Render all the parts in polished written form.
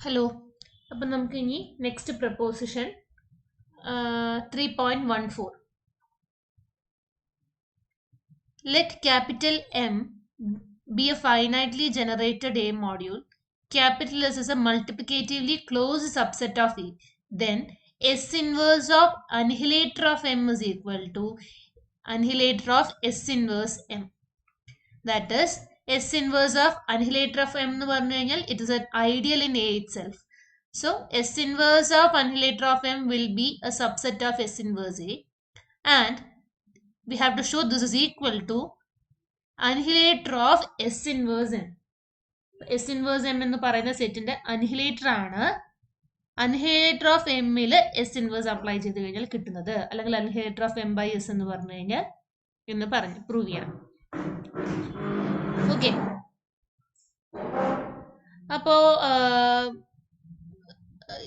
Hello. അപ്പോൾ നമുക്ക് ഇനി next preposition 3.14. Let capital M be a finitely generated A module. Capital S is a multiplicatively closed subset of E. Then S inverse of annihilator of M is equal to annihilator of S inverse M. That is S inverse of annihilator of M എന്ന് പറഞ്ഞു കഴിഞ്ഞാൽ it is an ideal in A itself. So S inverse of annihilator of M will be a subset of S inverse A, and we have to show this is equal to annihilator of S inverse M. S inverse M എന്ന് പറയുന്ന സെറ്റിന്റെ annihilator ആണ് annihilator of M ൽ S inverse apply ചെയ്ത് കഴിഞ്ഞാൽ കിട്ടുന്നത്, അല്ലെങ്കിൽ annihilator of M by S എന്ന് പറഞ്ഞു കഴിഞ്ഞാൽ എന്ന് പറഞ്ഞു പ്രൂവ് ചെയ്യണം. ഓക്കെ, അപ്പോ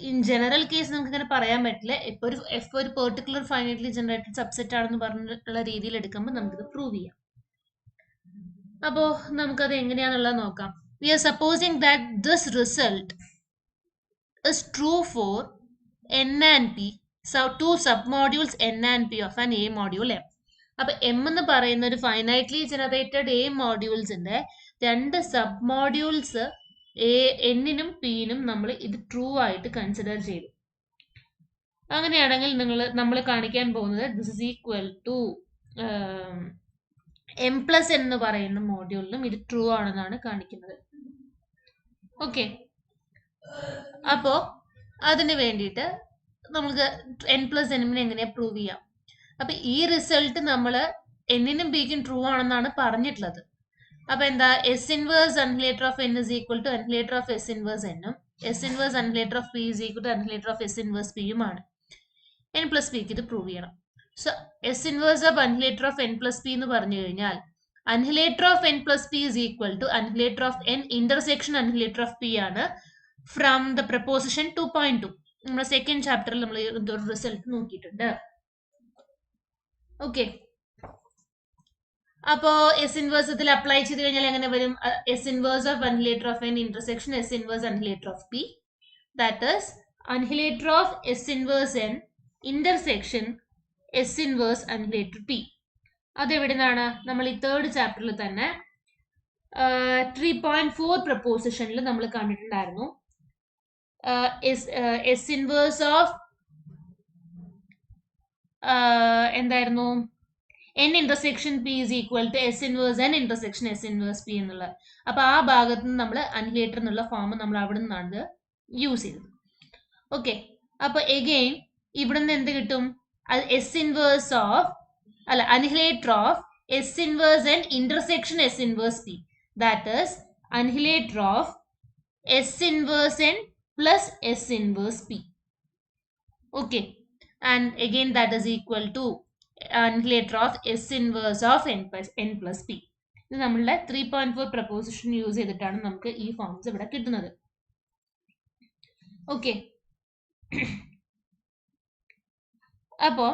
ഇൻ ജനറൽ കേസ് നമുക്ക് ഇങ്ങനെ പറയാൻ പറ്റില്ല. ഇപ്പോൾ ഒരു എഫ് ഒരു പെർട്ടിക്കുലർ ഫൈനൈറ്റ്ലി ജനറേറ്റഡ് സബ്സെറ്റ് ആണെന്ന് പറഞ്ഞിട്ടുള്ള രീതിയിൽ എടുക്കുമ്പോൾ നമുക്കിത് പ്രൂവ് ചെയ്യാം. അപ്പോൾ നമുക്കത് എങ്ങനെയാണെന്നുള്ളത് നോക്കാം. We are supposing that this result is true for N and P, two submodules N and P of an A module M. അപ്പൊ എം എന്ന് പറയുന്ന ഒരു ഫൈനൈറ്റ്ലി ജനറേറ്റഡ് എ മോഡ്യൂൾസിന്റെ രണ്ട് സബ് മോഡ്യൂൾസ് എന്നിനും പിന്നും നമ്മൾ ഇത് ട്രൂ ആയിട്ട് കൺസിഡർ ചെയ്തു. അങ്ങനെയാണെങ്കിൽ നമ്മൾ കാണിക്കാൻ പോകുന്നത് this is equal to M plus എന്ന് പറയുന്ന മോഡ്യൂളിലും ഇത് ട്രൂ ആണെന്നാണ് കാണിക്കുന്നത്. ഓക്കെ, അപ്പോ അതിന് വേണ്ടിയിട്ട് നമുക്ക് എൻ പ്ലസ് എന്നിനെ എങ്ങനെയാ പ്രൂവ് ചെയ്യാം? അപ്പൊ ഈ റിസൾട്ട് നമ്മൾ എന്നിനും പിക്കും ട്രൂ ആണെന്നാണ് പറഞ്ഞിട്ടുള്ളത്. അപ്പൊ എന്താ, S inverse annihilator of N is equal to annihilator of S inverse എന്നും S inverse annihilator of P is equal to annihilator of S inverse പിയുമാണ്. എൻ പ്ലസ് പിക്ക് ഇത് പ്രൂവ് ചെയ്യണം. So S inverse of annihilator of N plus P എന്ന് പറഞ്ഞു കഴിഞ്ഞാൽ annihilator of N plus P is equal to annihilator of N intersection annihilator of P ആണ് from the proposition 2.2. നമ്മുടെ second ചാപ്റ്ററിൽ നമ്മൾ ഒരു റിസൾട്ട് നോക്കിയിട്ടുണ്ട്. ഓക്കെ, അപ്പോ എസ് ഇൻവേഴ്സ് ഇതിൽ അപ്ലൈ ചെയ്ത് കഴിഞ്ഞാൽ എങ്ങനെ വരും? S inverse of annihilator of N intersection S inverse annihilator of P, that is annihilator of S inverse N intersection S inverse annihilator P. അതെവിടെ നിന്നാണ്? നമ്മൾ ഈ തേർഡ് ചാപ്റ്ററിൽ തന്നെ 3.4 പ്രപ്പോസിഷനിൽ നമ്മൾ കണ്ടിട്ടുണ്ടായിരുന്നു. എസ് ഇൻവേഴ്സ് ഓഫ് എന്തായിരുന്നു? N intersection P is equal to S inverse N intersection S inverse P എന്നുള്ളത്. അപ്പൊ ആ ഭാഗത്ത് നിന്ന് നമ്മൾ അൻഹിലേറ്റർ എന്നുള്ള ഫോം നമ്മൾ അവിടെ നിന്നാണ് യൂസ് ചെയ്തത്. ഓക്കെ, അപ്പൊ എഗെയിൻ ഇവിടെ നിന്ന് എന്ത് കിട്ടും? S inverse of annihilator of S inverse N intersection S inverse P, that is annihilator of S inverse N plus S inverse P. Okay, and again that is equal to annihilator of S inverse of n plus p. ഇത് നമ്മളുടെ 3.4 preposition use ചെയ്തിട്ടാണ് നമുക്ക് ഈ forms ഇവിടെ കിട്ടുന്നത്. Okay, അപ്പോ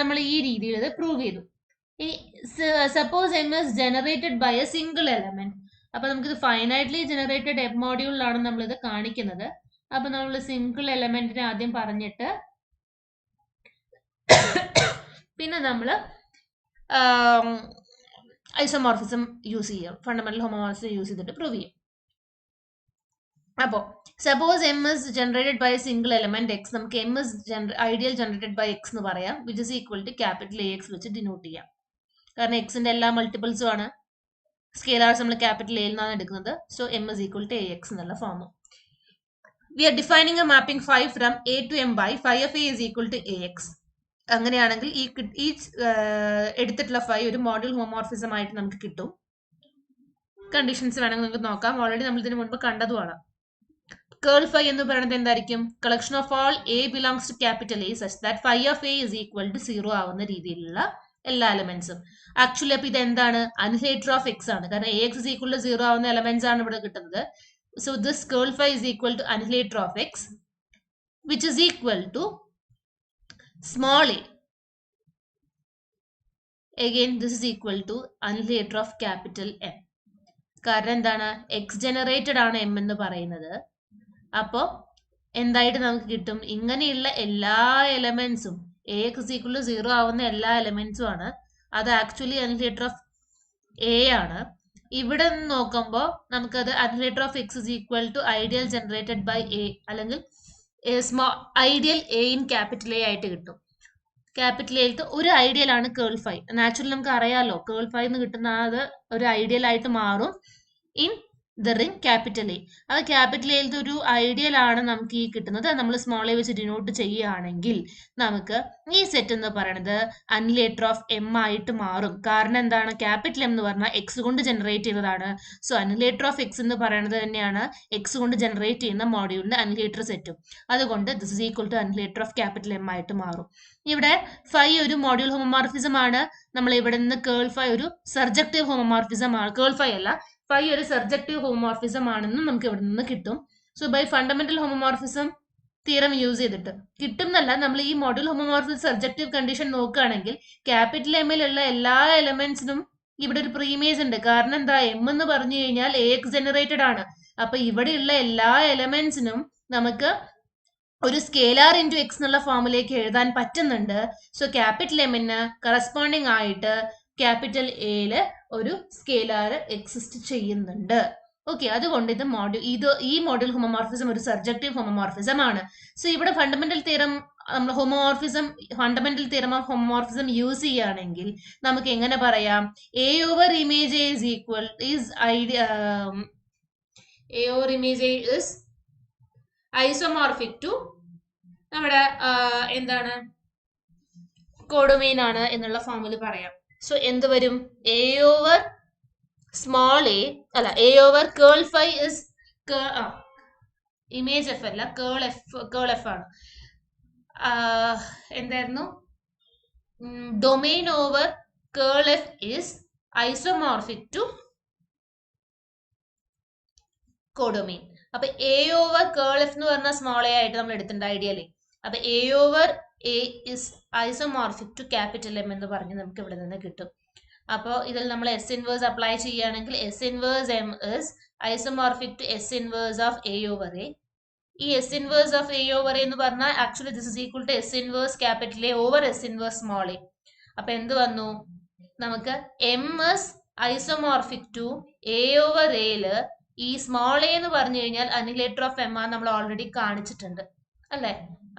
നമ്മൾ ഈ രീതിയിൽ ഇത് പ്രൂവ് ചെയ്തു. ഇനി suppose M is generated by a single element. അപ്പൊ നമുക്കിത് ഫൈനൈറ്റ്ലി ജനറേറ്റഡ് എം മോഡ്യൂളിലാണ് നമ്മൾ ഇത് കാണിക്കുന്നത്. അപ്പൊ നമ്മൾ സിംഗിൾ എലമെന്റിനെ ആദ്യം പറഞ്ഞിട്ട് പിന്നെ നമ്മൾ ഐസോമോർഫിസം യൂസ് ചെയ്യും, ഫണ്ടമെന്റൽ ഹോമോമോർഫിസം യൂസ് ചെയ്തിട്ട് പ്രൂവ് ചെയ്യും. അപ്പോൾ suppose M is generated by single element X, നമുക്ക് M is ideal generated by X എന്ന് പറയാം, which is equal to capital A X വെച്ച് ഡിനോട്ട് ചെയ്യാം. കാരണം എക്സിന്റെ എല്ലാ മൾട്ടിപ്പിൾസും ആണ്, സ്കെയിലാർസ് നമ്മൾ ക്യാപിറ്റൽ എയിൽ നിന്നാണ് എടുക്കുന്നത്. So M is equal to A X എന്നുള്ള form. We are defining a mapping phi from A to M by phi of A is equal to AX. അങ്ങനെയാണെങ്കിൽ ഈ എടുത്തിട്ടുള്ള ഫൈ ഒരു മോഡൽ ഹോമോർഫിസം ആയിട്ട് നമുക്ക് കിട്ടും. കണ്ടീഷൻസ് വേണമെങ്കിൽ നമുക്ക് നോക്കാം. ഓൾറെഡി നമ്മൾ ഇതിനു മുൻപ് കണ്ടതുമാണ്. കേൾ ഫൈ എന്ന് പറയുന്നത് എന്തായിരിക്കും? Collection of all a belongs to capital a such that phi of a is equal to 0 ആവുന്ന രീതിയിലുള്ള എല്ലാ എലമെന്റ്സും. ആക്ച്വലി അപ്പൊ ഇത് എന്താണ്? അൻഹിലേറ്റർ ഓഫ് എക്സ് ആണ്. കാരണം a x is equal to 0 ആവുന്ന എലമെന്റ്സ് ആണ് ഇവിടെ കിട്ടുന്നത്. So this curl phi is equal to annihilator of x, which is equal to small a. Again, this is equal to annihilator of capital M. കാരണം എന്താണ് X generated ആണ് M എന്ന് പറയുന്നത്. അപ്പോൾ എന്തായിട്ട് നമുക്ക് കിട്ടും? ഇങ്ങനെയുള്ള എല്ലാ എലമെന്റ്സും എ എക്സ് ഈക്വൽ ടു 0 ആവുന്ന എല്ലാ എലമെന്റ്സും ആണ്. അത് ആക്ച്വലി അനിഹിലേറ്റർ ഓഫ് എ ആണ്. ഇവിടെ നിന്ന് നോക്കുമ്പോൾ നമുക്കത് annihilator of X is equal to ideal generated by A, അല്ലെങ്കിൽ ideal A in capital A ആയിട്ട് കിട്ടും. ക്യാപിറ്റൽ എയിലത്തെ ഒരു ഐഡിയൽ ആണ് കേൾ ഫൈ. നാച്ചുറലി നമുക്ക് അറിയാലോ കേൾ ഫൈ എന്ന് കിട്ടുന്ന അത് ഒരു ഐഡിയൽ ആയിട്ട് മാറും in the ring capital A. അത് ക്യാപിറ്റൽ എയിലത്തെ ഒരു ഐഡിയൽ ആണ് നമുക്ക് ഈ കിട്ടുന്നത്. നമ്മൾ സ്മോൾ എ വെച്ച് ഡിനോട്ട് ചെയ്യുകയാണെങ്കിൽ നമുക്ക് ഈ സെറ്റ് എന്ന് പറയുന്നത് അനിഹിലേറ്റർ ഓഫ് എം ആയിട്ട് മാറും. കാരണം എന്താണ്? ക്യാപിറ്റൽ എം എന്ന് പറഞ്ഞാൽ എക്സ് കൊണ്ട് ജനറേറ്റ് ചെയ്തതാണ്. സോ അനിഹിലേറ്റർ ഓഫ് എക്സ് എന്ന് പറയുന്നത് തന്നെയാണ് എക്സ് കൊണ്ട് ജനറേറ്റ് ചെയ്യുന്ന മോഡ്യൂളിന്റെ അനിഹിലേറ്റർ സെറ്റും. അതുകൊണ്ട് this is equal to annihilator of capital M ആയിട്ട് മാറും. ഇവിടെ ഫൈ ഒരു മോഡ്യൂൾ ഹോമോമോർഫിസം ആണ്. നമ്മൾ ഇവിടെ നിന്ന് കേൾ ഫൈ ഒരു സർജക്റ്റീവ് ഹോമോമോർഫിസം ആണ്. കേൾ ഫൈ അല്ല, ഫൈ ഒരു സർജക്റ്റീവ് ഹോമോമോർഫിസം ആണെന്നും നമുക്ക് ഇവിടെ നിന്ന് കിട്ടും. So by fundamental homomorphism theorem use ചെയ്തിട്ട് കിട്ടും എന്നല്ല, നമ്മൾ ഈ മോഡ്യൂൾ ഹോമോമോർഫിസം സർജക്റ്റീവ് കണ്ടീഷൻ നോക്കുകയാണെങ്കിൽ ക്യാപിറ്റൽ എമ്മിലുള്ള എല്ലാ എലമെന്റ്സിനും ഇവിടെ ഒരു പ്രീമേജ് ഉണ്ട്. കാരണം എന്താ? എം എന്ന് പറഞ്ഞു കഴിഞ്ഞാൽ എ എക്സ് ജനറേറ്റഡ് ആണ്. അപ്പൊ ഇവിടെയുള്ള എല്ലാ എലമെന്റ്സിനും നമുക്ക് ഒരു സ്കേലാർ ഇൻറ്റു എക്സ് എന്നുള്ള ഫോമിലേക്ക് എഴുതാൻ പറ്റുന്നുണ്ട്. സോ ക്യാപിറ്റൽ എമ്മിന് കറസ്പോണ്ടിങ് ആയിട്ട് ക്യാപിറ്റൽ എയില് ഒരു സ്കേലാർ എക്സിസ്റ്റ് ചെയ്യുന്നുണ്ട്. ഓക്കെ, അതുകൊണ്ട് ഈ മോഡൽ ഹോമോമോർഫിസം ഒരു സർജക്റ്റീവ് ഹോമോമോർഫിസം ആണ്. സോ ഇവിടെ ഫണ്ടമെന്റൽ തിയറം നമ്മൾ fundamental theorem of homomorphism use ചെയ്യുകയാണെങ്കിൽ നമുക്ക് എങ്ങനെ പറയാം? A over image is equal is a over image is isomorphic to നമ്മുടെ എന്താണ് കോഡൊമെയിൻ ആണ് എന്നുള്ള ഫോമിൽ പറയാം. സോ എന്ത് വരും? എ ഓവർ സ്മോൾ എ അല്ല, a over ker phi is image f അല്ല, കേൾ എഫ് ആണ്. എന്തായിരുന്നു? Domain over ker f is isomorphic to codomain. അപ്പൊ എ ഓവർ കേൾ എഫ് എന്ന് പറഞ്ഞാൽ സ്മോൾ എ ആയിട്ട് നമ്മൾ എടുത്തിട്ടുണ്ട് ഐഡിയലി. അപ്പൊ a over a is isomorphic to capital m എന്ന് പറഞ്ഞ് നമുക്ക് ഇവിടെ നിന്ന് കിട്ടും. അപ്പോൾ ഇതിൽ നമ്മൾ എസ് ഇൻവേഴ്സ് അപ്ലൈ ചെയ്യുകയാണെങ്കിൽ s inverse m is isomorphic to S inverse of A over A. ഈ S inverse of A over A എന്ന് പറഞ്ഞാൽ actually this is equal to S inverse capital A over S inverse small A. അപ്പൊ എന്ത് വന്നു? നമുക്ക് M is isomorphic to A over എയില് ഈ small A എന്ന് പറഞ്ഞു കഴിഞ്ഞാൽ അനിഹിലേറ്റർ ഓഫ് എം ആണ് നമ്മൾ ഓൾറെഡി കാണിച്ചിട്ടുണ്ട് അല്ലെ.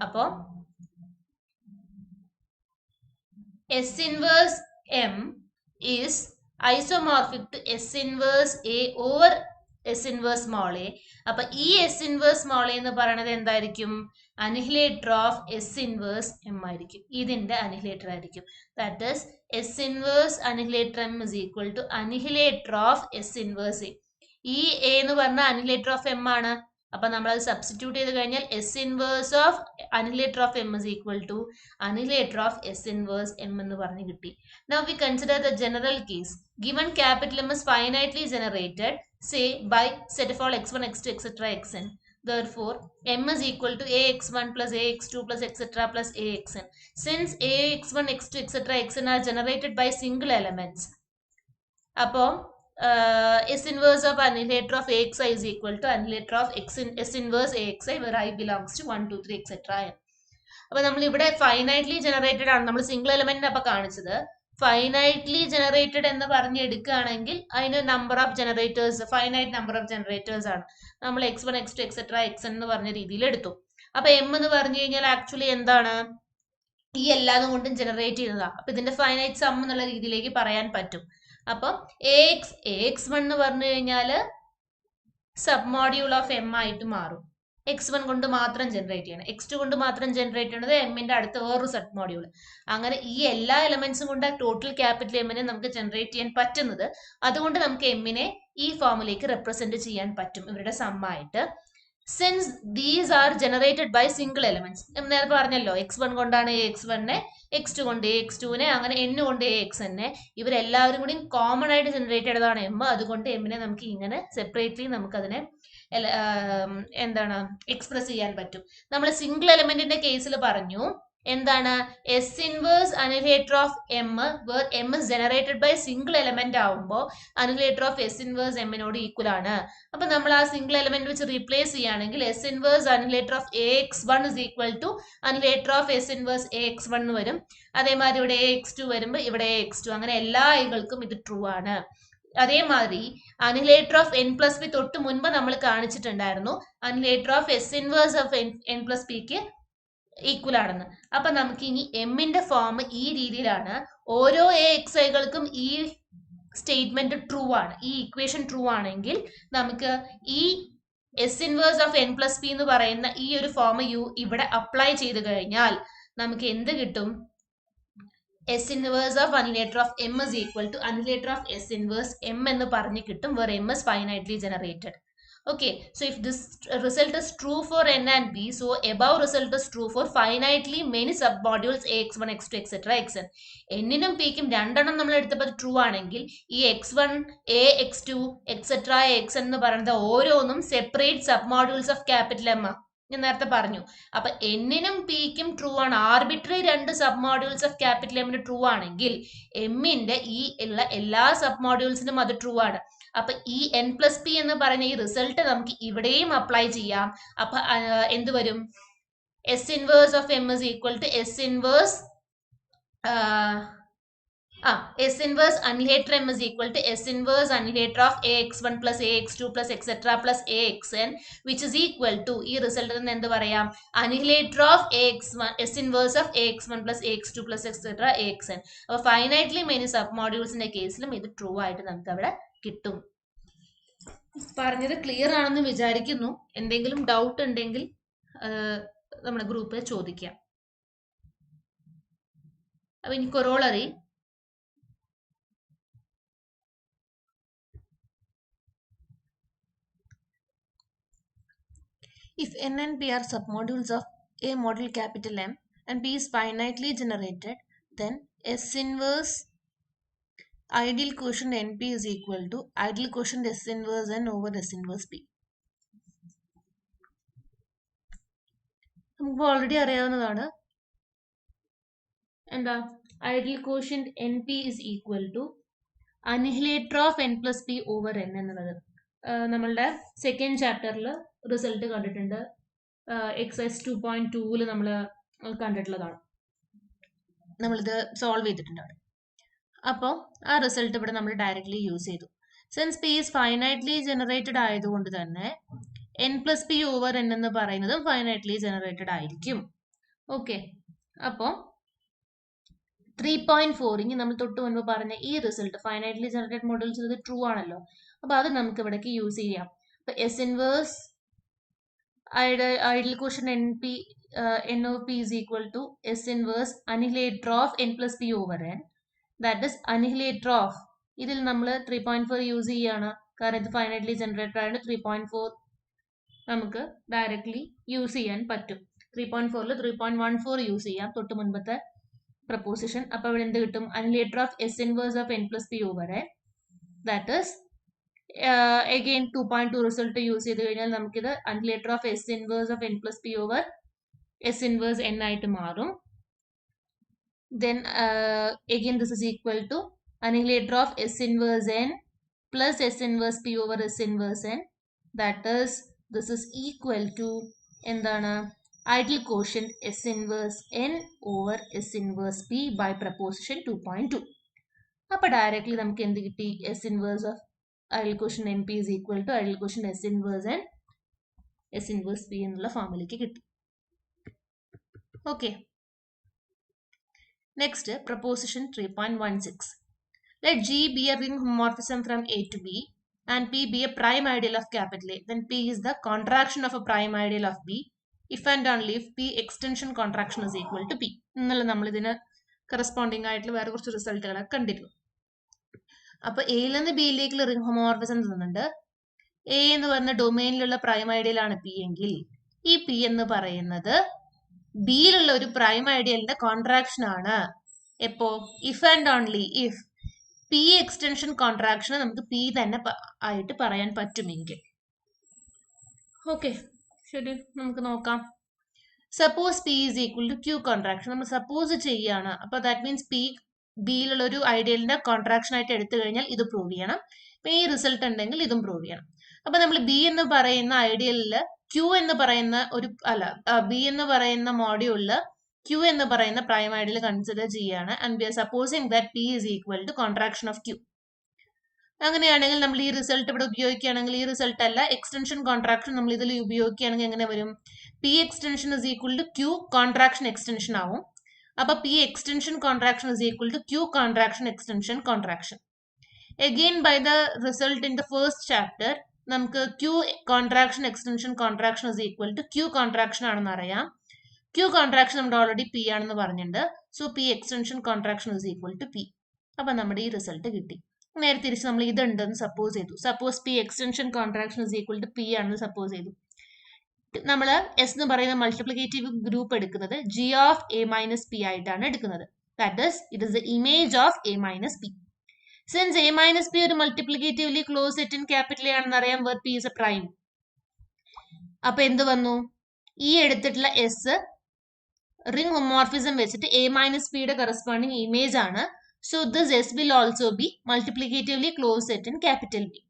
അപ്പോ S inverse M is isomorphic to S inverse A over S inverse small A. അപ്പൊ ഈ എസ് ഇൻവേഴ്സ് സ്മോൾ എ എന്ന് പറയുന്നത് എന്തായിരിക്കും? Annihilator of S inverse M ആയിരിക്കും. ഇതിന്റെ അനിഹിലേറ്റർ ആയിരിക്കും. That is S inverse annihilator M is equal to annihilator of S inverse A. ഈ A എന്ന് പറഞ്ഞാൽ അനിഹിലേറ്റർ ഓഫ് എം ആണ്. അപ്പൊ നമ്മൾ അത് സബ്സ്റ്റിറ്റ്യൂട്ട് ചെയ്ത് കഴിഞ്ഞാൽ S inverse of annihilator of M is equal to annihilator of S inverse M എന്ന് പറഞ്ഞ് കിട്ടി. Now we consider the general case. Given capital M is finitely generated, say by set of all x1, x2, etc. xn. Therefore, M is equal to ax1 plus ax2 plus etc. plus axn. Since ax1, x2, etc. xn are generated by single elements, അപ്പോൾ S inverse of annihilator of AXI is equal to annihilator of S inverse AXI where I belongs to 1, 2, 3, etc. അപ്പോൾ നമ്മൾ ഇവിടെ finitely generated ആണ് നമ്മൾ single എലമെന്റിനെ അപ്പൊ കാണിച്ചത്. Finitely generated എന്ന് പറഞ്ഞ് എടുക്കുകയാണെങ്കിൽ അതിന് number of generators finite number of generators ആണ്. നമ്മൾ x1, x2, etc. xn എന്ന് പറഞ്ഞ രീതിയിൽ എടുത്തു. അപ്പൊ m എന്ന് പറഞ്ഞു കഴിഞ്ഞാൽ ആക്ച്വലി എന്താണ്? ഈ എല്ലാതും കൊണ്ടും ജനറേറ്റ് ചെയ്യുന്നതാണ്. അപ്പൊ ഇതിന്റെ ഫൈനൈറ്റ് സം എന്നുള്ള രീതിയിലേക്ക് പറയാൻ പറ്റും. അപ്പം ax1 എന്ന് പറഞ്ഞു കഴിഞ്ഞാൽ സബ് മോഡ്യൂൾ ഓഫ് എം ആയിട്ട് മാറും. x1 കൊണ്ട് മാത്രം ജനറേറ്റ് ചെയ്യണം, x2 കൊണ്ട് മാത്രം ജനറേറ്റ് ചെയ്യണത് എമ്മിന്റെ അടുത്ത വേറൊരു സബ് മോഡ്യൂൾ. അങ്ങനെ ഈ എല്ലാ എലമെന്റ്സും കൊണ്ട് ടോട്ടൽ ക്യാപിറ്റൽ എമ്മിനെ നമുക്ക് ജനറേറ്റ് ചെയ്യാൻ പറ്റുന്നത്. അതുകൊണ്ട് നമുക്ക് എമ്മിനെ ഈ ഫോമിലേക്ക് റെപ്രസെന്റ് ചെയ്യാൻ പറ്റും ഇവരുടെ സമ്മായിട്ട്. Since these are generated by single elements, നേരത്തെ പറഞ്ഞല്ലോ x1 കൊണ്ടാണ് ax1നെ, x2 കൊണ്ട് ax2നെ, അങ്ങനെ n കൊണ്ട് axn-നെ, ഇവരെല്ലാവരും കൂടി കോമൺ ആയിട്ട് ജനറേറ്റ് ചെയ്തതാണ് m. അതുകൊണ്ട് എമ്മിനെ നമുക്ക് ഇങ്ങനെ സെപ്പറേറ്റ്ലി നമുക്കതിനെ എന്താണ് എക്സ്പ്രസ് ചെയ്യാൻ പറ്റും. നമ്മൾ സിംഗിൾ എലമെന്റിന്റെ കേസിൽ പറഞ്ഞു എന്താണ് S inverse annihilator of M, where M is generated by single element ആവുമ്പോൾ annihilator of S inverse M നോട് ഈക്വൽ ആണ്. അപ്പൊ നമ്മൾ ആ സിംഗിൾ എലമെന്റ് വെച്ച് റീപ്ലേസ് ചെയ്യുകയാണെങ്കിൽ S inverse annihilator of AX1 is equal to annihilator of S inverse AX1 വരും. അതേമാതിരി ഇവിടെ AX2 വരുമ്പോൾ ഇവിടെ AX2, അങ്ങനെ എല്ലാ ഐകൾക്കും ഇത് ട്രൂ ആണ്. അതേമാതിരി annihilator of N plus P തൊട്ട് മുൻപ് നമ്മൾ കാണിച്ചിട്ടുണ്ടായിരുന്നു annihilator of S inverse of N plus പിക്ക് ഈക്വൽ ആണെന്ന്. അപ്പൊ നമുക്ക് ഇനി എമ്മിന്റെ ഫോം ഈ രീതിയിലാണ്. ഓരോ എ എക്സ് ഐകൾക്കും ഈ സ്റ്റേറ്റ്മെന്റ് ട്രൂ ആണ്, ഈ ഇക്വേഷൻ ട്രൂ ആണെങ്കിൽ നമുക്ക് ഈ S inverse of N plus P എന്ന് പറയുന്ന ഈ ഒരു ഫോം ഇവിടെ അപ്ലൈ ചെയ്ത് കഴിഞ്ഞാൽ നമുക്ക് എന്ത് കിട്ടും? S inverse of annihilator of M is equal to annihilator of S inverse M എന്ന് പറഞ്ഞ് കിട്ടും, where M is finitely generated. Okay, so if this result is true for N and P, so above result is true for finitely many submodules AX1, X2, etc. Xn. N നും P ക്കും രണ്ടെണ്ണം നമ്മൾ എടുത്തപ്പോൾ true ആണെങ്കിൽ ഈ X1, A, X2, etc. Xn എന്ന് പറയുന്നത് ഓരോന്നും സെപ്പറേറ്റ് സബ്മോഡ്യൂൾസ് ഓഫ് ക്യാപിറ്റൽ M. ഞാൻ നേരത്തെ പറഞ്ഞു. അപ്പൊ എന്നിനും പിക്കും ട്രൂ ആണ്. ആർബിട്രറി രണ്ട് സബ് മോഡ്യൂൾസ് ഓഫ് ക്യാപിറ്റൽ എമ്മിന് ട്രൂ ആണെങ്കിൽ എമ്മിന്റെ ഈ ഉള്ള എല്ലാ സബ് മോഡ്യൂൾസിനും അത് ട്രൂ ആണ്. അപ്പൊ ഈ എൻ പ്ലസ് പി എന്ന് പറയുന്ന ഈ റിസൾട്ട് നമുക്ക് ഇവിടെയും അപ്ലൈ ചെയ്യാം. അപ്പൊ എന്ത് വരും? S inverse of M is equal to S inverse S inverse annihilator M is equal to S inverse annihilator of AX1 plus AX2 plus etc. plus AXN, which is equal to ഈ റിസൾട്ടിൽ നിന്ന് എന്ത് പറയാം? annihilator of AX1, S inverse of AX1 plus AX2 plus etc. AXN. അപ്പോൾ finitely many sub മോഡ്യൂൾസിന്റെ കേസിലും ഇത് true ആയിട്ട് നമുക്ക് അവിടെ കിട്ടും. പറഞ്ഞത് ക്ലിയർ ആണെന്ന് വിചാരിക്കുന്നു. എന്തെങ്കിലും ഡൗട്ട് ഉണ്ടെങ്കിൽ നമ്മുടെ ഗ്രൂപ്പിൽ ചോദിക്കാം. അപ്പൊ ഇനി corollary. If N and P are submodules of A model capital M and P is finitely generated, then S inverse ideal quotient NP is equal to ideal quotient S inverse N over S inverse P. നമുക്ക് already അറിയാവുന്നതാണ്. എന്താ? Ideal quotient N P is equal to annihilator of N plus P over N എന്നുള്ളത് നമ്മളുടെ second ചാപ്റ്ററിൽ result കണ്ടിട്ടുണ്ട്. Excise 2.2 നമ്മൾ കണ്ടിട്ടുള്ളതാണ്. നമ്മളിത് സോൾവ് ചെയ്തിട്ടുണ്ട്. അപ്പോൾ ആ റിസൾട്ട് ഇവിടെ നമ്മൾ ഡയറക്റ്റ്ലി യൂസ് ചെയ്തു. Since P is finitely generated ആയതുകൊണ്ട് തന്നെ N plus P over N എന്ന് പറയുന്നതും ഫൈനൈറ്റ്ലി ജനറേറ്റഡ് ആയിരിക്കും. ഓക്കെ, അപ്പോൾ 3.4 ഇനി നമ്മൾ തൊട്ട് മുൻപ് പറഞ്ഞ ഈ റിസൾട്ട് ഫൈനൈറ്റ്ലി ജനറേറ്റഡ് മോഡൽസ് ഇത് ട്രൂ ആണല്ലോ. അപ്പൊ അത് നമുക്ക് ഇവിടേക്ക് യൂസ് ചെയ്യാം. അപ്പൊ S inverse ideal quotient N P N of P is equal to S inverse annihilator of N plus P over N, that is annihilator of. ഇതിൽ നമ്മൾ 3.4 യൂസ് ചെയ്യാണ്, കാരണം ഇത് ഫൈനൈറ്റ്ലി ജനറേറ്റഡ് ആയതുകൊണ്ട് 3.4 നമുക്ക് ഡയറക്ട്ലി യൂസ് ചെയ്യാൻ പറ്റും. 3.4ൽ 3.14 യൂസ് ചെയ്യാം, തൊട്ട് മുൻപത്തെ പ്രപ്പോസിഷൻ. അപ്പൊ ഇവിടെ എന്ത് കിട്ടും? Annihilator of S inverse of N plus P over N, that is again 2.2 result use ചെയ്ത് കഴിഞ്ഞാൽ നമുക്കിത് annihilator of S inverse of N plus P over S inverse N ആയിട്ട് മാറും. Then again this is equal to annihilator of S inverse n plus S inverse p over S inverse n, that is this is equal to endana ideal quotient S inverse n over S inverse p by proposition 2.2. appo directly namukku endu kitti? S inverse of ideal quotient np is equal to ideal quotient S inverse n S inverse p ennulla formulaiku kitti. Okay. Next, proposition 3.16. Let G be a ring homomorphism from A to B and P be a prime ideal of capital A. Then P is the contraction of a prime ideal of B if and only if P extension contraction is equal to P. ഇന്നലെ നമ്മൾ ഇതിന് corresponding ആയിട്ടുള്ള വേറെ കുറച്ച് റിസൾട്ടുകളൊക്കെ കണ്ടിരുന്നു. അപ്പൊ എയിൽ നിന്ന് ബിയിലേക്കുള്ള റിംഗ് ഹോമോമോർഫിസം തന്നിട്ടുണ്ട്. എ എന്ന് പറയുന്ന ഡൊമൈനിലുള്ള പ്രൈം ഐഡിയൽ ആണ് പി എങ്കിൽ ഈ പി എന്ന് പറയുന്നത് ബിയിലുള്ള ഒരു പ്രൈം ഐഡിയലിന്റെ കോൺട്രാക്ഷൻ ആണ്. എപ്പോ? If and only if p extension contraction നമുക്ക് പി തന്നെ ആയിട്ട് പറയാൻ പറ്റുമെങ്കിൽ. ഓക്കെ, ശരി, നമുക്ക് നോക്കാം. Suppose p is equal to Q contraction നമ്മൾ സപ്പോസ് ചെയ്യാണ്. അപ്പൊ ദാറ്റ് മീൻസ് പി ബിയിലുള്ള ഒരു ഐഡിയലിന്റെ കോൺട്രാക്ഷൻ ആയിട്ട് എടുത്തു കഴിഞ്ഞാൽ ഇത് പ്രൂവ് ചെയ്യണം. അപ്പൊ ഈ റിസൾട്ട് ഉണ്ടെങ്കിൽ ഇതും പ്രൂവ് ചെയ്യണം. അപ്പൊ നമ്മൾ ബി എന്ന് പറയുന്ന ഐഡിയലില് ക്യൂ എന്ന് പറയുന്ന ഒരു ബി എന്ന് പറയുന്ന മോഡ്യൂളില് ക്യൂ എന്ന് പറയുന്ന പ്രൈം ഐഡിയൽ കൺസിഡർ ചെയ്യാണ്. And we are supposing that p is equal to contraction of q. അങ്ങനെയാണെങ്കിൽ നമ്മൾ ഈ റിസൾട്ട് ഇവിടെ ഉപയോഗിക്കുകയാണെങ്കിൽ ഈ റിസൾട്ട് അല്ല, എക്സ്റ്റൻഷൻ കോൺട്രാക്ഷൻ നമ്മൾ ഇതിൽ ഉപയോഗിക്കുകയാണെങ്കിൽ എങ്ങനെ വരും? P extension is equal to Q contraction extension ആവും. അപ്പൊ P extension contraction is equal to Q contraction extension contraction. Again by the result in the first chapter നമുക്ക് Q contraction extension contraction is equal to Q contraction ആണെന്ന് അറിയാം. Q contraction നമ്മുടെ already P ആണെന്ന് പറഞ്ഞിട്ടുണ്ട്. So P extension contraction is equal to P. അപ്പൊ നമ്മുടെ ഈ result കിട്ടി. നേരെ തിരിച്ച് നമ്മൾ ഇതുണ്ടെന്ന് സപ്പോസ് ചെയ്തു. Suppose P extension contraction is equal to P ആണെന്ന് സപ്പോസ് ചെയ്തു. നമ്മൾ എസ് എന്ന് പറയുന്ന മൾട്ടിപ്ലിക്കേറ്റീവ് ഗ്രൂപ്പ് എടുക്കുന്നത് G of A minus P ആയിട്ടാണ് എടുക്കുന്നത്. That is it is the image of A minus P. Since A minus P ഒരു multiplicatively close set in capital A ആണെന്ന് അറിയാം, where P is a prime. അപ്പൊ എന്ത് വന്നു? ഈ എടുത്തിട്ടുള്ള എസ് റിംഗ് ഹോമോർഫിസം വെച്ചിട്ട് എ മൈനസ് പിയുടെ കറസ്പോണ്ടിങ് ഇമേജ് ആണ്. So this S will also be multiplicatively closed set in capital B.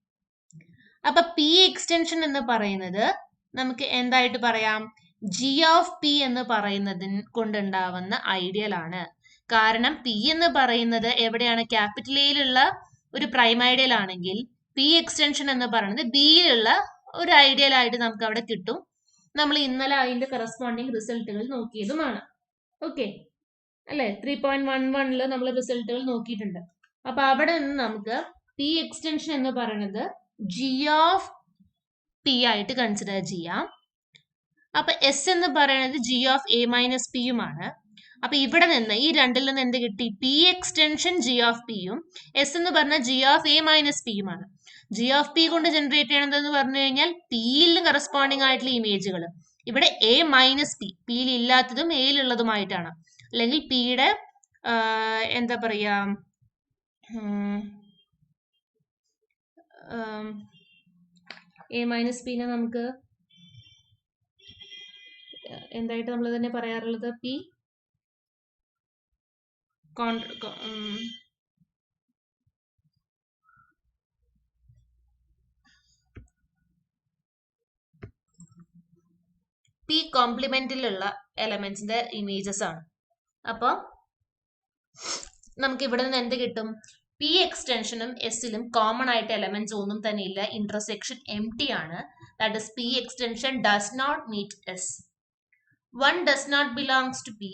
അപ്പൊ P extension എന്ന് പറയുന്നത് നമുക്ക് എന്തായിട്ട് പറയാം? G of P എന്ന് പറയുന്നതിന് കൊണ്ടുണ്ടാവുന്ന ഐഡിയൽ ആണ്. കാരണം P എന്ന് പറയുന്നത് എവിടെയാണ്? ക്യാപിറ്റൽ എയിലുള്ള ഒരു പ്രൈം ഐഡിയൽ ആണെങ്കിൽ P extension എന്ന് പറയുന്നത് ബിയിലുള്ള ഒരു ഐഡിയൽ ആയിട്ട് നമുക്ക് അവിടെ കിട്ടും. നമ്മൾ ഇന്നലെ അതിന്റെ കറസ്പോണ്ടിങ് റിസൾട്ടുകൾ നോക്കിയതുമാണ്. ഓക്കെ അല്ലെ? 3.11 നമ്മൾ റിസൾട്ടുകൾ നോക്കിയിട്ടുണ്ട്. അപ്പൊ അവിടെ നിന്ന് നമുക്ക് പി എക്സ്റ്റൻഷൻ എന്ന് പറയുന്നത് ജി ഓഫ് പി ആയിട്ട് കൺസിഡർ ചെയ്യാം. അപ്പൊ എസ് എന്ന് പറയുന്നത് ജി ഓഫ് എ മൈനസ് പിയുമാണ്. അപ്പൊ ഇവിടെ നിന്ന് ഈ രണ്ടിൽ നിന്ന് എന്ത് കിട്ടി? പി എക്സ്റ്റൻഷൻ ജി ഓഫ് പിയും എസ് എന്ന് പറഞ്ഞ ജി ഓഫ് എ മൈനസ് പിയുമാണ്. ജി ഓഫ് പി കൊണ്ട് ജനറേറ്റ് ചെയ്യണതെന്ന് പറഞ്ഞു കഴിഞ്ഞാൽ പിയിൽ കറസ്പോണ്ടിങ് ആയിട്ടുള്ള ഇമേജുകൾ. ഇവിടെ എ മൈനസ് പി, പിയിൽ ഇല്ലാത്തതും എയിലുള്ളതുമായിട്ടാണ്. അല്ലെങ്കിൽ പിയുടെ എന്താ പറയാ, എ മൈനസ് പിനെ നമുക്ക് എന്തായിട്ട് നമ്മൾ തന്നെ പറയാറുള്ളത്? പി പി കോംപ്ലിമെന്റിലുള്ള എലമെന്റ്സിന്റെ ഇമേജസ് ആണ്. അപ്പൊ നമുക്ക് ഇവിടെ നിന്ന് എന്ത് കിട്ടും? പി എക്സ്റ്റൻഷനും എസിലും കോമൺ ആയിട്ട് എലമെന്റ്സ് ഒന്നും തന്നെ ഇല്ല. ഇന്റർസെക്ഷൻ എംപ്റ്റി ആണ്. That is P extension does not meet S. 1 does not belongs to P,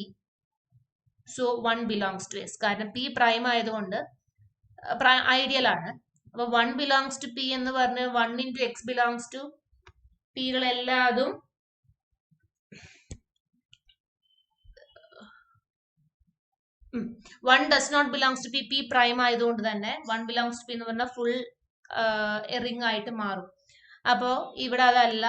so 1 belongs to S. കാരണം പി പ്രൈം ആയതുകൊണ്ട് ഐഡിയൽ ആണ്. അപ്പൊ 1 ബിലോങ്സ് ടു പി എന്ന് പറഞ്ഞ് 1 ഇൻറ്റു എക്സ് ബിലോങ്സ് ടു പികളെല്ലാതും 1 does not belongs to P, P prime ആയതുകൊണ്ട് തന്നെ 1 belongs to P എന്ന് പറഞ്ഞാൽ ഫുൾ റിംഗ് ആയിട്ട് മാറും. അപ്പോ ഇവിടെ അതല്ല,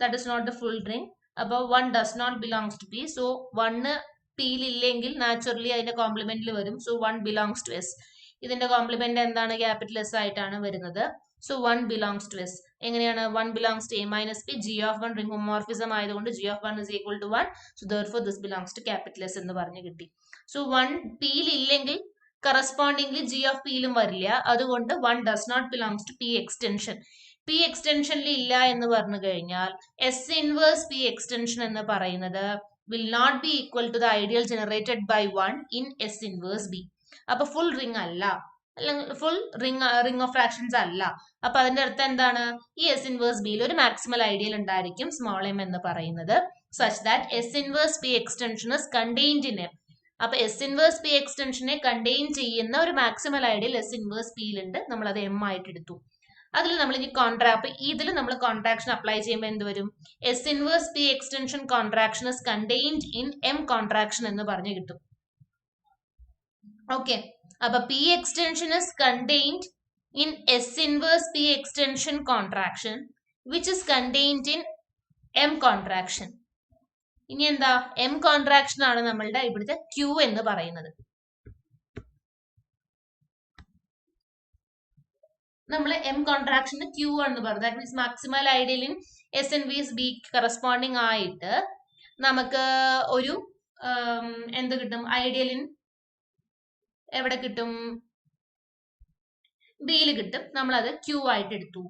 that is not the full ring. അപ്പൊ 1 does not belongs to P. So 1 പിയിൽ ഇല്ലെങ്കിൽ നാച്ചുറലി അതിന്റെ കോംപ്ലിമെന്റിൽ വരും. So 1 belongs to S. ഇതിന്റെ കോംപ്ലിമെന്റ് എന്താണ്? ക്യാപിറ്റൽ എസ് ആയിട്ടാണ് വരുന്നത്. So 1 belongs to S. എങ്ങനെയാണ്? 1 belongs to A minus P, G of 1 ring homomorphism ആയതുകൊണ്ട് G of 1 is equal to 1. So therefore this belongs to capital S എന്ന് പറഞ്ഞു കിട്ടി. So 1 പിയിൽ ഇല്ലെങ്കിൽ കറസ്പോണ്ടിംഗ്ലി ജി ഓഫ് പിയിലും വരില്ല. അതുകൊണ്ട് 1 does not belongs to P extension. P എക്സ്റ്റൻഷനിൽ ഇല്ല എന്ന് പറഞ്ഞു കഴിഞ്ഞാൽ എസ് ഇൻവേഴ്സ് പി എക്സ്റ്റൻഷൻ എന്ന് പറയുന്നത് will not be equal to the ideal generated by 1 in S inverse B. അപ്പൊ ഫുൾ റിംഗ് അല്ല, അല്ലെങ്കിൽ ഫുൾ റിംഗ് ഓഫ് ഫ്രാക്ഷൻസ് അല്ല. അപ്പൊ അതിന്റെ അർത്ഥം എന്താണ്? ഈ എസ് ഇൻവേഴ്സ് ബിയിൽ ഒരു മാക്സിമൽ ഐഡിയൽ ഉണ്ടായിരിക്കും, സ്മോൾ എം എന്ന് പറയുന്നത്, such that S inverse P extension is contained in M. അപ്പൊ എസ് ഇൻവേഴ്സ് പി എക്സ്റ്റൻഷനെ കണ്ടെയ്ൻ ചെയ്യുന്ന ഒരു മാക്സിമൽ ഐഡിയൽ എസ് ഇൻവേഴ്സ് പിയിലുണ്ട്. നമ്മൾ അത് എം ആയിട്ട് എടുത്തു. അതിൽ നമ്മൾ ഇനി ഇതിൽ നമ്മൾ കോൺട്രാക്ഷൻ അപ്ലൈ ചെയ്യുമ്പോൾ എന്ത് വരും? S inverse P extension contraction is contained in M contraction എന്ന് പറഞ്ഞു കിട്ടും. ഓക്കെ, അപ്പൊ P extension is contained in S inverse P extension contraction which is contained in M contraction. ഇനി എന്താ? എം കോൺട്രാക്ഷൻ ആണ് നമ്മളുടെ ഇവിടുത്തെ ക്യൂ എന്ന് പറയുന്നത്. നമ്മൾ എം കോൺട്രാക്ഷന് ക്യൂ എന്ന് പറഞ്ഞു. That means maximal ideal in S inverse B corresponding ആയിട്ട് നമുക്ക് ഒരു എന്ത് കിട്ടും? ഐഡിയൽ ഇൻ എവിടെ കിട്ടും? ബിയിൽ കിട്ടും. നമ്മളത് ക്യൂ ആയിട്ട് എടുത്തു.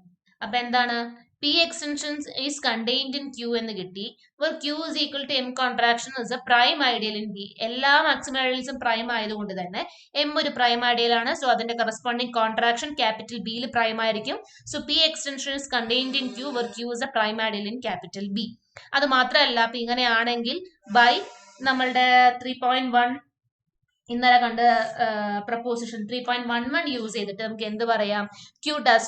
അപ്പൊ എന്താണ്? P extensions is contained in Q എന്ന് കിട്ടി. where Q is equal to M contraction is a prime ideal in B. എല്ലാ മാക്സിമം ഐഡിയൽസും പ്രൈം ആയതുകൊണ്ട് തന്നെ M ഒരു പ്രൈം ഐഡിയൽ ആണ്. സോ അതിന്റെ കറസ്പോണ്ടിങ് കോൺട്രാക്ഷൻ ക്യാപിറ്റൽ ബിയിൽ പ്രൈം ആയിരിക്കും. So P extension is contained in Q where Q is a prime ideal in capital B. അത് മാത്രമല്ല, അപ്പൊ ഇങ്ങനെയാണെങ്കിൽ ബൈ നമ്മളുടെ 3.1 ഇന്നലെ കണ്ട പ്രപ്പോസിഷൻ 3.11 യൂസ് ചെയ്തിട്ട് നമുക്ക് എന്ത് പറയാം? Q does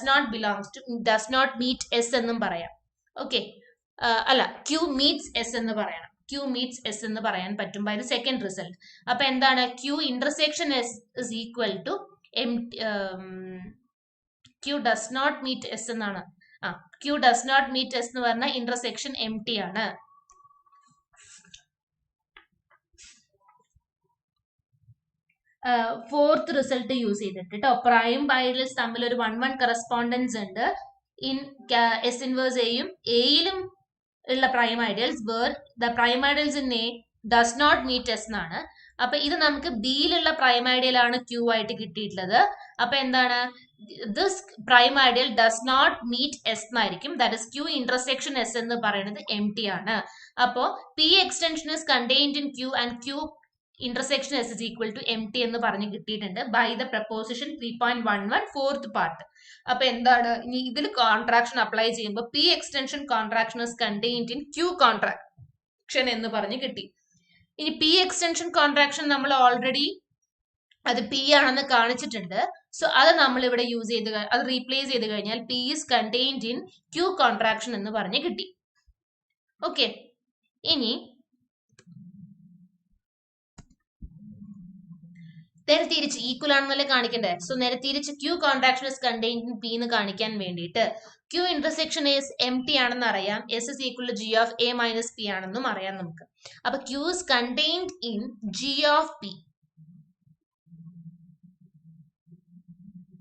not meet S എന്നും പറയാം. ഓക്കെ, അല്ല, Q meets S എന്ന് പറയണം. Q meets S എന്ന് പറയാൻ പറ്റും ബൈ ദ സെക്കൻഡ് റിസൾട്ട്. അപ്പൊ എന്താണ്? Q intersection S is equal to Q does not meet S എന്നാണ്. Q does not meet S എന്ന് പറഞ്ഞാൽ ഇന്റർസെക്ഷൻ empty ആണ്. ഫോർത്ത് റിസൾട്ട് യൂസ് ചെയ്തിട്ട് കേട്ടോ, പ്രൈം ഐഡിയൽസ് തമ്മിൽ ഒരു 1:1 കറസ്പോണ്ടൻസ് ഉണ്ട് ഇൻ എസ് ഇൻവേഴ്സ് എയും എയിലും ഉള്ള prime ideals where the prime ideals in A does not meet S എന്നാണ്. അപ്പൊ ഇത് നമുക്ക് ബിയിലുള്ള പ്രൈം ഐഡിയൽ ആണ് ക്യൂ ആയിട്ട് കിട്ടിയിട്ടുള്ളത്. അപ്പൊ എന്താണ്? This prime ideal does not meet S എന്നായിരിക്കും. That is Q intersection S എന്ന് പറയുന്നത് empty ആണ്. അപ്പോ P extension is contained in Q and Q intersection S is equal to empty എന്ന് പറഞ്ഞ് കിട്ടിയിട്ടുണ്ട് by the proposition 3.11 fourth part. അപ്പൊ എന്താണ്? ഇനി ഇതിൽ കോൺട്രാക്ഷൻ അപ്ലൈ ചെയ്യുമ്പോൾ P extension contraction is contained in Q contraction എന്ന് പറഞ്ഞ് കിട്ടി. ഇനി P extension contraction നമ്മൾ ഓൾറെഡി അത് P ആണെന്ന് കാണിച്ചിട്ടുണ്ട്. സോ അത് നമ്മൾ ഇവിടെ യൂസ് ചെയ്ത് അത് റീപ്ലേസ് ചെയ്ത് കഴിഞ്ഞാൽ P is contained in Q contraction എന്ന് പറഞ്ഞ് കിട്ടി. ഓക്കെ, ഇനി നേരെ തിരിച്ച് ഈക്വൽ ആണെന്നല്ലേ കാണിക്കണ്ടേ? സോ നേരെ തിരിച്ച് Q contraction is contained in P എന്ന് കാണിക്കാൻ വേണ്ടിയിട്ട് Q ഇന്റർസെക്ഷൻ is empty ആണെന്ന് അറിയാം. S is equal to G of A minus P ആണെന്നും അറിയാം നമുക്ക്. അപ്പൊ Q is contained in G of P.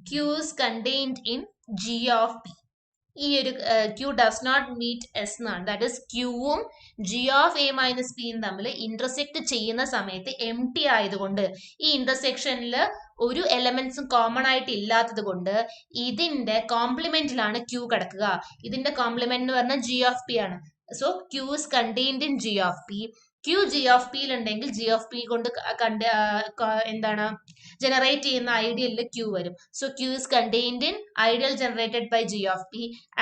Q is contained in G of P. ഈ ഒരു Q does not meet S എന്നാണ്. That is Qവും G of A minus P തമ്മിൽ intersect ചെയ്യുന്ന സമയത്ത് empty ആയതുകൊണ്ട് ഈ ഇന്റർസെക്ഷനിൽ ഒരു എലമെന്റ്സും കോമൺ ആയിട്ട് ഇല്ലാത്തത് കൊണ്ട് ഇതിന്റെ കോംപ്ലിമെന്റിലാണ് Q കിടക്കുക. ഇതിന്റെ കോംപ്ലിമെന്റ് എന്ന് പറഞ്ഞാൽ G of P ആണ്. So Q is contained in G of P. Q G of P ഉണ്ടെങ്കിൽ G of P കൊണ്ട് എന്താണ് ജനറേറ്റ് ചെയ്യുന്ന ഐഡിയലിൽ Q വരും. So Q is contained in ideal generated by G of P.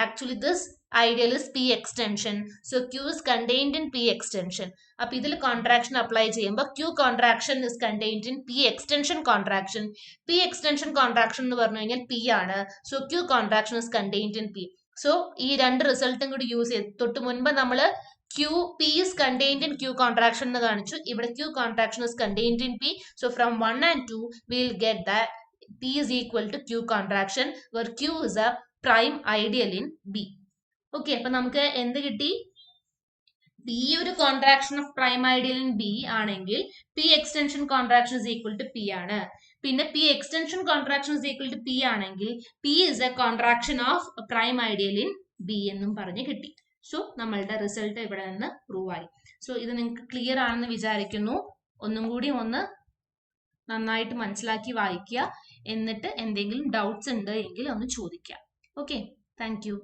Actually this ideal is P extension. So Q is contained in P extension. അപ്പൊ ഇതിൽ contraction apply ചെയ്യുമ്പോൾ Q contraction is contained in P extension contraction. P extension contraction എന്ന് പറഞ്ഞു കഴിഞ്ഞാൽ P ആണ്. So Q contraction is contained in P. So ഈ രണ്ട് റിസൾട്ടും കൂടി യൂസ് ചെയ്ത് തൊട്ട് മുൻപ് നമ്മൾ P is contained in Q contraction എന്ന് കാണിച്ചു. ഇവിടെ Q contraction is contained in P. So from 1 and 2 we will get that P is equal to Q contraction where Q is a prime ideal in B. Okay, അപ്പൊ നമുക്ക് എന്ത് കിട്ടി? P ഒരു contraction of prime ideal in B ആണെങ്കിൽ P extension contraction is equal to P ആണ്. പിന്നെ P extension contraction is equal to P ആണെങ്കിൽ P is a contraction of prime ideal in B എന്നും പറഞ്ഞ് കിട്ടി. സോ നമ്മളുടെ result ഇവിടെ നിന്ന് പ്രൂവ് ആയി. സോ ഇത് നിങ്ങൾക്ക് ക്ലിയർ ആണെന്ന് വിചാരിക്കുന്നു. ഒന്നും കൂടി ഒന്ന് നന്നായിട്ട് മനസ്സിലാക്കി വായിക്കുക. എന്നിട്ട് എന്തെങ്കിലും ഡൗട്ട്സ് ഉണ്ട് എങ്കിൽ ഒന്ന് ചോദിക്കുക. Okay, thank you.